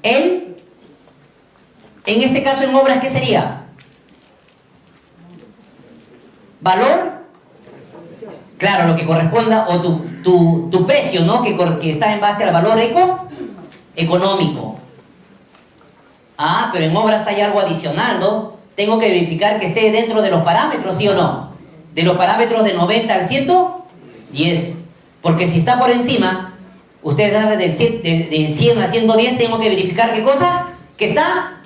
en este caso en obras, ¿qué sería? Valor, claro, lo que corresponda, o tu precio, ¿no? Que está en base al valor económico. Ah, pero en obras hay algo adicional, ¿no? Tengo que verificar que esté dentro de los parámetros, ¿sí o no? De los parámetros de 90 al 110. Porque si está por encima, ustedes hablan del 100 a 110, tengo que verificar qué cosa, que está.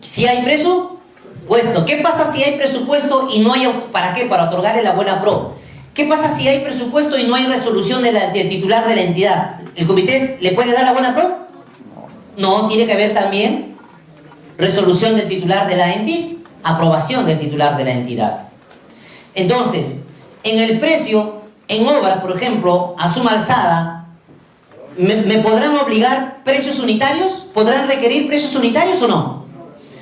Si hay presupuesto. ¿Qué pasa si hay presupuesto y no hay... ¿Para qué? Para otorgarle la buena pro. ¿Qué pasa si hay presupuesto y no hay resolución del titular de la entidad? ¿El comité le puede dar la buena pro? No, tiene que haber también resolución del titular de la entidad, aprobación del titular de la entidad. Entonces, en el precio, en obra, por ejemplo, a suma alzada, ¿me podrán obligar precios unitarios? ¿Podrán requerir precios unitarios o no?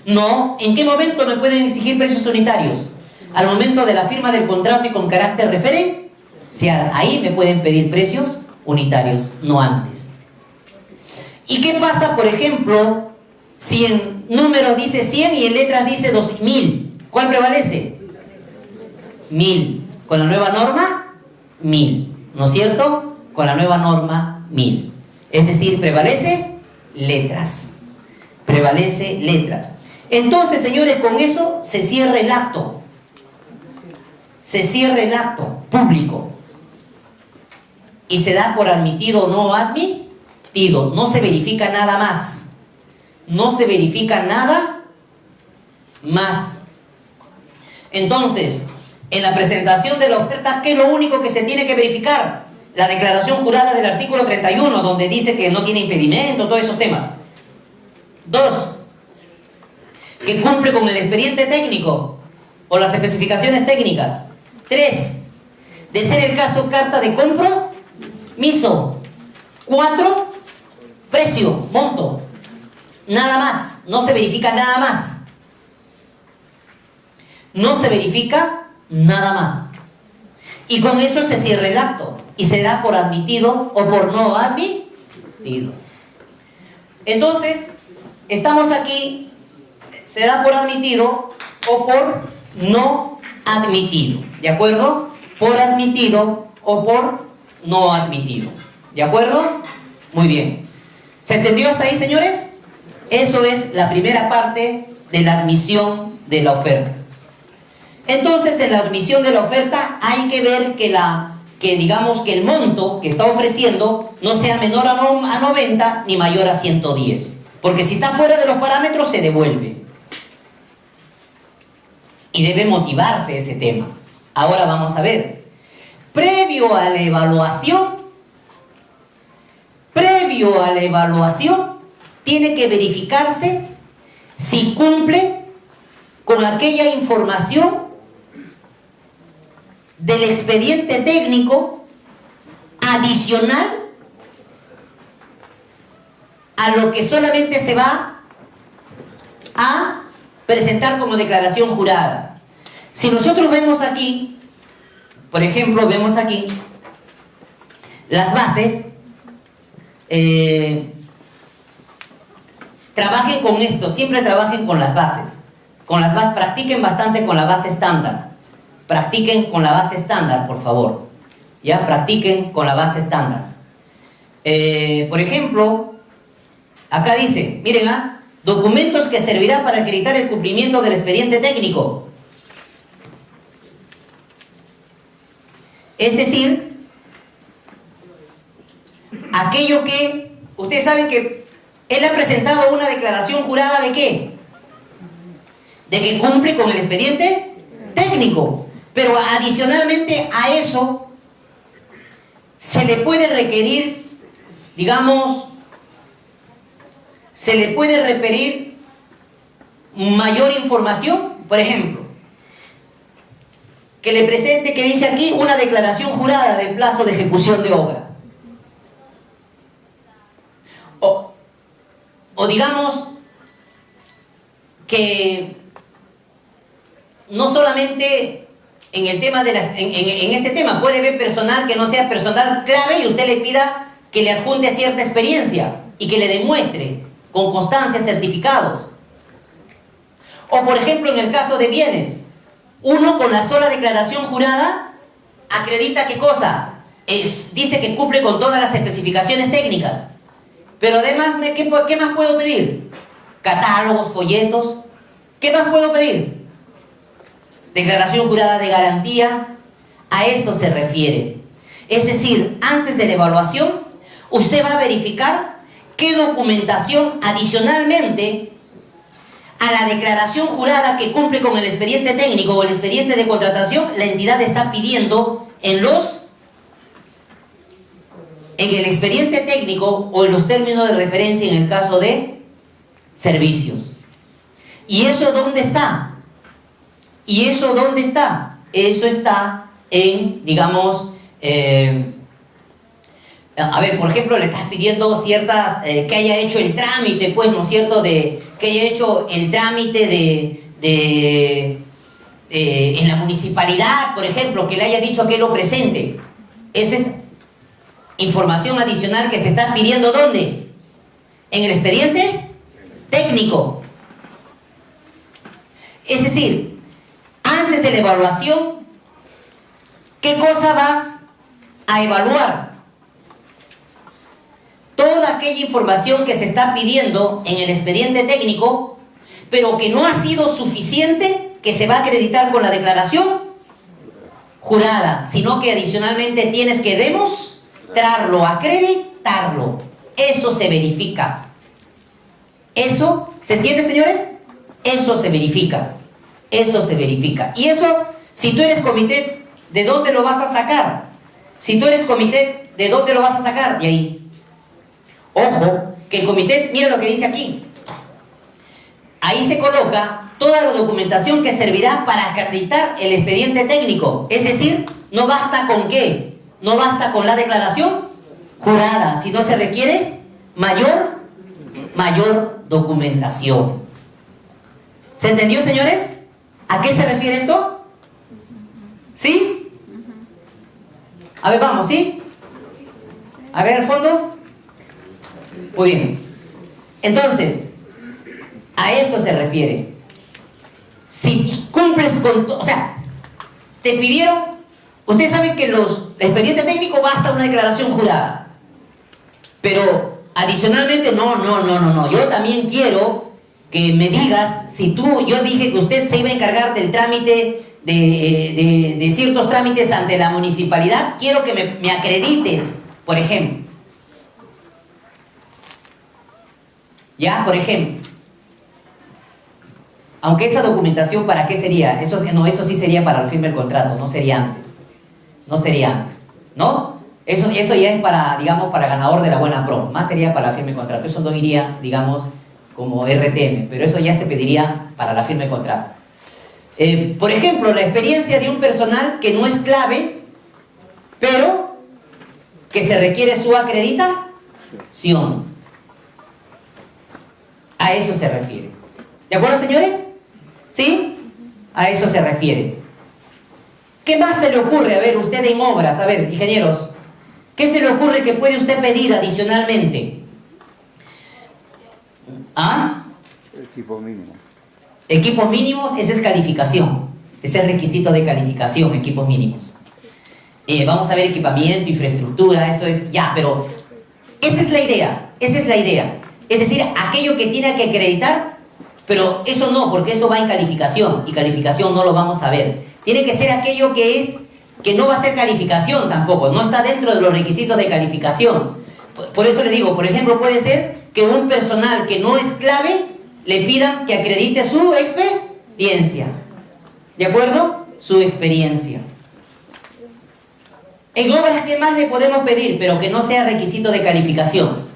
No. ¿En qué momento me pueden exigir precios unitarios? Al momento de la firma del contrato y con carácter referencial. Ahí me pueden pedir precios unitarios, no antes. ¿Y qué pasa, por ejemplo, si en números dice 100 y en letras dice 2000? ¿Cuál prevalece? 1000. Con la nueva norma, 1000. ¿No es cierto? Con la nueva norma, 1000. Es decir, prevalece letras. Prevalece letras. Entonces, señores, con eso se cierra el acto. Se cierra el acto público. Y se da por admitido o no admitido. No se verifica nada más. No se verifica nada más. Entonces, en la presentación de la oferta, ¿qué es lo único que se tiene que verificar? La declaración jurada del artículo 31, donde dice que no tiene impedimento, todos esos temas. 2. Que cumple con el expediente técnico o las especificaciones técnicas. 3. De ser el caso, carta de compromiso. 4. Precio, monto. Nada más. No se verifica nada más. No se verifica nada más. Y con eso se cierra el acto. Y se da por admitido o por no admitido. Entonces, estamos aquí. Se da por admitido o por no admitido. ¿De acuerdo? Por admitido o por no admitido. ¿De acuerdo? Muy bien. ¿Se entendió hasta ahí, señores? Eso es la primera parte de la admisión de la oferta. Entonces, en la admisión de la oferta hay que ver que digamos que el monto que está ofreciendo no sea menor a 90 ni mayor a 110. Porque si está fuera de los parámetros, se devuelve. Y debe motivarse ese tema. Ahora vamos a ver. Previo a la evaluación, tiene que verificarse si cumple con aquella información del expediente técnico adicional a lo que solamente se va a presentar como declaración jurada. Si nosotros vemos aquí, por ejemplo, vemos aquí las bases, trabajen con esto, siempre trabajen con las bases. Practiquen bastante con la base estándar. Practiquen con la base estándar, por favor. ¿Ya? Practiquen con la base estándar. Por ejemplo, acá dice, miren, documentos que servirán para acreditar el cumplimiento del expediente técnico. Es decir, aquello que... Ustedes saben que él ha presentado una declaración jurada ¿de qué? De que cumple con el expediente técnico. Pero adicionalmente a eso, se le puede requerir, digamos... Se le puede requerir mayor información, por ejemplo, que le presente, que dice aquí, una declaración jurada del plazo de ejecución de obra. O digamos que no solamente en el tema de en este tema puede haber personal que no sea personal clave y usted le pida que le adjunte cierta experiencia y que le demuestre con constancia certificados. O por ejemplo en el caso de bienes, uno con la sola declaración jurada acredita qué cosa, dice que cumple con todas las especificaciones técnicas, pero además, ¿qué más puedo pedir? Catálogos, folletos, ¿qué más puedo pedir? Declaración jurada de garantía, a eso se refiere. Es decir, antes de la evaluación, usted va a verificar qué documentación adicionalmente a la declaración jurada que cumple con el expediente técnico o el expediente de contratación, la entidad está pidiendo en el expediente técnico o en los términos de referencia en el caso de servicios. ¿Y eso dónde está? ¿Y eso dónde está? Eso está en, digamos, a ver, por ejemplo, le estás pidiendo ciertas, que haya hecho el trámite, pues, ¿no es cierto?, que haya hecho el trámite en la municipalidad, por ejemplo, que le haya dicho que lo presente. Esa es información adicional que se está pidiendo, ¿dónde? En el expediente técnico. Es decir, antes de la evaluación, ¿qué cosa vas a evaluar? Toda aquella información que se está pidiendo en el expediente técnico, pero que no ha sido suficiente, que se va a acreditar con la declaración jurada, sino que adicionalmente tienes que demostrarlo, acreditarlo. Eso se verifica. ¿Eso se entiende, señores? Eso se verifica. Eso se verifica. Y eso, si tú eres comité, ¿de dónde lo vas a sacar? Si tú eres comité, ¿de dónde lo vas a sacar? De ahí. Ojo, que el comité, mira lo que dice aquí. Ahí se coloca toda la documentación que servirá para acreditar el expediente técnico. Es decir, no basta con ¿qué? No basta con la declaración jurada, sino se requiere mayor documentación. ¿Se entendió, señores? ¿A qué se refiere esto? ¿Sí? A ver, vamos, ¿sí? A ver, al fondo. Muy bien. Entonces, a eso se refiere. Si cumples con... O sea, te pidieron... Ustedes saben que los expedientes técnicos basta una declaración jurada. Pero adicionalmente, no. Yo también quiero que me digas, si tú... Yo dije que usted se iba a encargar del trámite, de ciertos trámites ante la municipalidad. Quiero que me acredites, por ejemplo. ¿Ya? Por ejemplo. Aunque esa documentación, ¿para qué sería? Eso sí sería para el firme del contrato, no sería antes. No sería antes, ¿no? Eso ya es para, digamos, para ganador de la buena pro. Más sería para el firme del contrato. Eso no iría, digamos, como RTM, pero eso ya se pediría para la firme del contrato. Por ejemplo, la experiencia de un personal que no es clave, pero que se requiere su acreditación. A eso se refiere. ¿De acuerdo, señores? ¿Sí? A eso se refiere. ¿Qué más se le ocurre? A ver, usted en obras, a ver, ingenieros, ¿qué se le ocurre que puede usted pedir adicionalmente? ¿Ah? Equipos mínimos. Equipos mínimos, esa es calificación. Ese es requisito de calificación, equipos mínimos. Vamos a ver equipamiento, infraestructura, eso es... Ya, pero esa es la idea, esa es la idea. Es decir, aquello que tiene que acreditar, pero eso no, porque eso va en calificación, y calificación no lo vamos a ver. Tiene que ser aquello que no va a ser calificación tampoco, no está dentro de los requisitos de calificación. Por eso le digo, por ejemplo, puede ser que un personal que no es clave, le pidan que acredite su experiencia. ¿De acuerdo? Su experiencia. En obras, ¿qué más le podemos pedir? Pero que no sea requisito de calificación.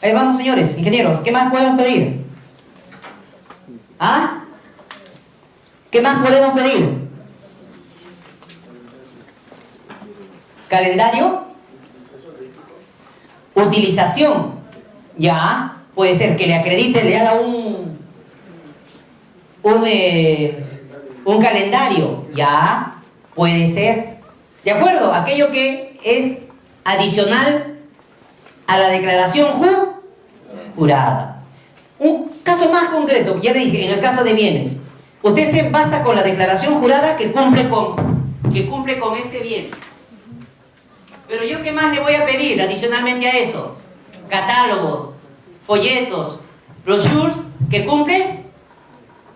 Ahí vamos, señores, ingenieros, ¿qué más podemos pedir? ¿Ah? ¿Qué más podemos pedir? ¿Calendario? Utilización. Ya, puede ser que le acredite, le haga un calendario. Ya, puede ser. ¿De acuerdo? Aquello que es adicional a la declaración jurada. Un caso más concreto, ya le dije, en el caso de bienes. Usted se basta con la declaración jurada que cumple con este bien. Pero yo, ¿qué más le voy a pedir adicionalmente a eso? Catálogos, folletos, brochures, que cumple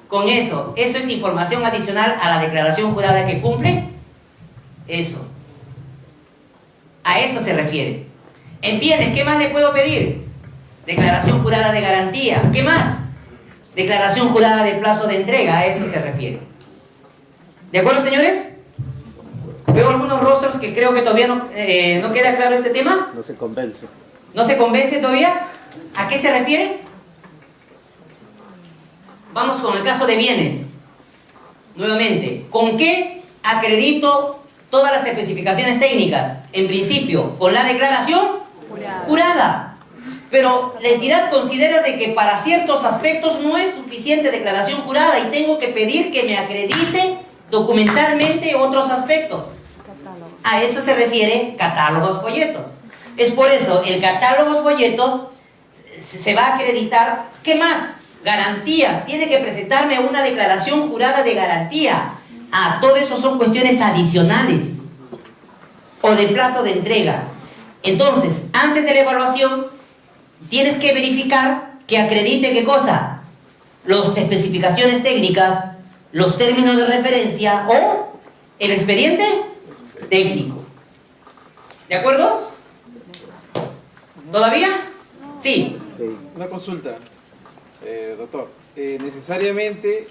con eso. Eso es información adicional a la declaración jurada que cumple eso. A eso se refiere. En bienes, ¿qué más le puedo pedir? Declaración jurada de garantía. ¿Qué más? Declaración jurada de plazo de entrega. A eso se refiere. ¿De acuerdo, señores? Veo algunos rostros que creo que todavía no queda claro este tema. No se convence. ¿No se convence todavía? ¿A qué se refiere? Vamos con el caso de bienes. Nuevamente, ¿con qué acredito todas las especificaciones técnicas? En principio, con la declaración jurada. Pero la entidad considera de que para ciertos aspectos no es suficiente declaración jurada y tengo que pedir que me acredite documentalmente otros aspectos. A eso se refiere catálogos, folletos. Es por eso, el catálogo, folletos, se va a acreditar. ¿Qué más? Garantía. Tiene que presentarme una declaración jurada de garantía. Todo eso son cuestiones adicionales. O de plazo de entrega. Entonces, antes de la evaluación, tienes que verificar que acredite ¿qué cosa? Las especificaciones técnicas, los términos de referencia o el expediente técnico. ¿De acuerdo? ¿Todavía? Sí. Una consulta, doctor. Necesariamente,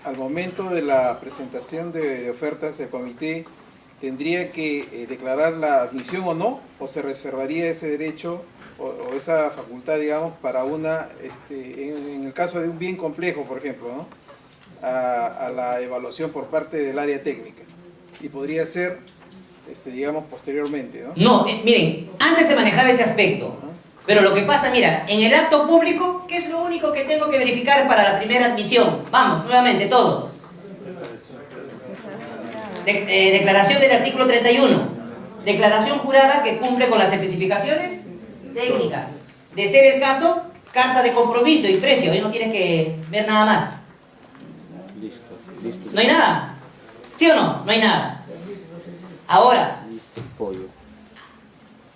al momento de la presentación de ofertas, el comité tendría que declarar la admisión o no, o se reservaría ese derecho o esa facultad, digamos, para una, en el caso de un bien complejo, por ejemplo, ¿no? a la evaluación por parte del área técnica. Y podría ser, digamos, posteriormente, ¿no? No, miren, antes se manejaba ese aspecto. Pero lo que pasa, mira, en el acto público, ¿qué es lo único que tengo que verificar para la primera admisión? Vamos, nuevamente, todos. Declaración del artículo 31. Declaración jurada que cumple con las especificaciones técnicas. De ser el caso, carta de compromiso y precio. Ahí no tienes que ver nada más. Listo. ¿No hay nada? ¿Sí o no? No hay nada. Ahora, Listo, pollo.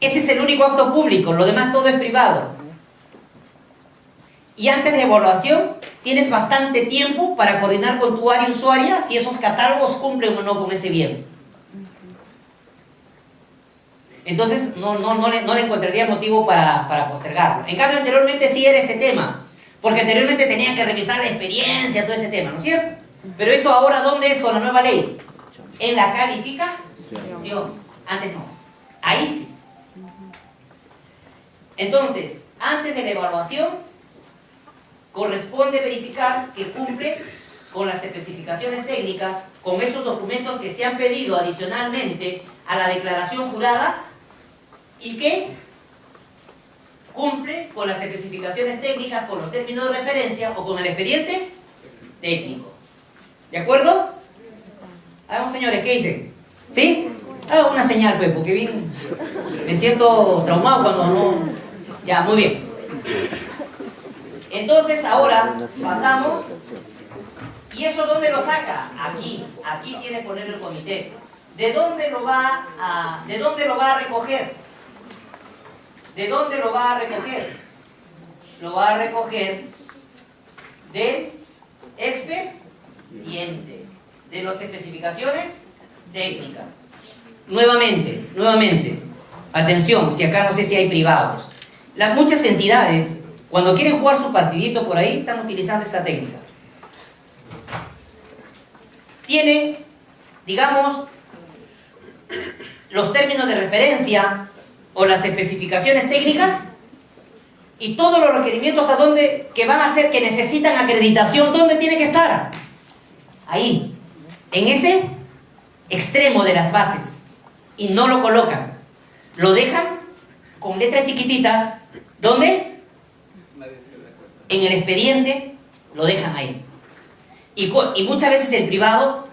ese es el único acto público, lo demás todo es privado. Y antes de evaluación, tienes bastante tiempo para coordinar con tu área usuaria si esos catálogos cumplen o no con ese bien. Entonces, no le encontraría motivo para postergarlo. En cambio, anteriormente sí era ese tema, porque anteriormente tenían que revisar la experiencia, todo ese tema, ¿no es cierto? Pero eso ahora, ¿dónde es con la nueva ley? En la calificación. Antes no. Ahí sí. Entonces, antes de la evaluación, corresponde verificar que cumple con las especificaciones técnicas, con esos documentos que se han pedido adicionalmente a la declaración jurada y que cumple con las especificaciones técnicas, con los términos de referencia o con el expediente técnico. ¿De acuerdo? Vamos, señores, ¿qué dicen? ¿Sí? Haga una señal, pues, porque bien me siento traumado cuando no... Ya, muy bien. Entonces, ahora pasamos. ¿Y eso dónde lo saca? Aquí tiene que poner el comité. ¿De dónde lo va a recoger? ¿De dónde lo va a recoger? Lo va a recoger del expediente, de las especificaciones técnicas. Nuevamente, atención, si acá no sé si hay privados. Muchas entidades, cuando quieren jugar su partidito por ahí, están utilizando esta técnica. Tienen, digamos, los términos de referencia o las especificaciones técnicas y todos los requerimientos que van a hacer que necesitan acreditación, ¿dónde tiene que estar? Ahí, en ese extremo de las bases. Y no lo colocan. Lo dejan con letras chiquititas. ¿Dónde? En el expediente lo dejan ahí. Y muchas veces el privado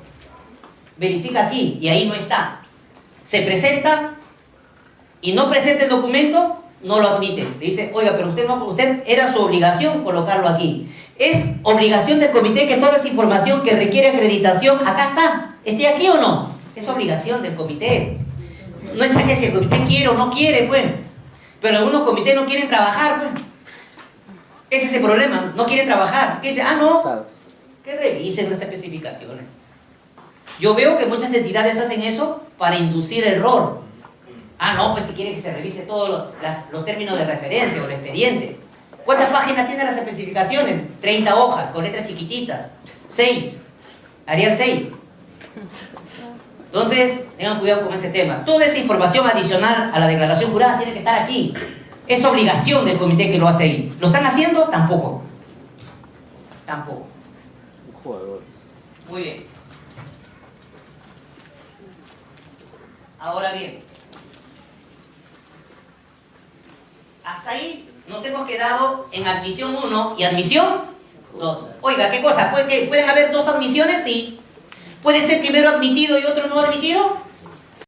verifica aquí y ahí no está. Se presenta y no presenta el documento, no lo admite. Le dice, oiga, pero usted era su obligación colocarlo aquí. Es obligación del comité que toda esa información que requiere acreditación, acá está, esté aquí o no. Es obligación del comité. No está que si el comité quiere o no quiere, pues. Pero algunos comités no quieren trabajar, pues. Ese es el problema, no quieren trabajar. ¿Qué dice? Ah, no, que revisen las especificaciones. Yo veo que muchas entidades hacen eso para inducir error. Ah, no, pues si quieren que se revise todos los términos de referencia o el expediente. ¿Cuántas páginas tienen las especificaciones? 30 hojas, con letras chiquititas. 6. Arial 6. Entonces, tengan cuidado con ese tema. Toda esa información adicional a la declaración jurada tiene que estar aquí. Es obligación del comité que lo hace ahí. ¿Lo están haciendo? Tampoco. Tampoco. Muy bien. Ahora bien, hasta ahí nos hemos quedado en admisión 1 y admisión 2. Oiga, ¿qué cosa? ¿Pueden haber dos admisiones? Sí. ¿Puede ser primero admitido y otro no admitido?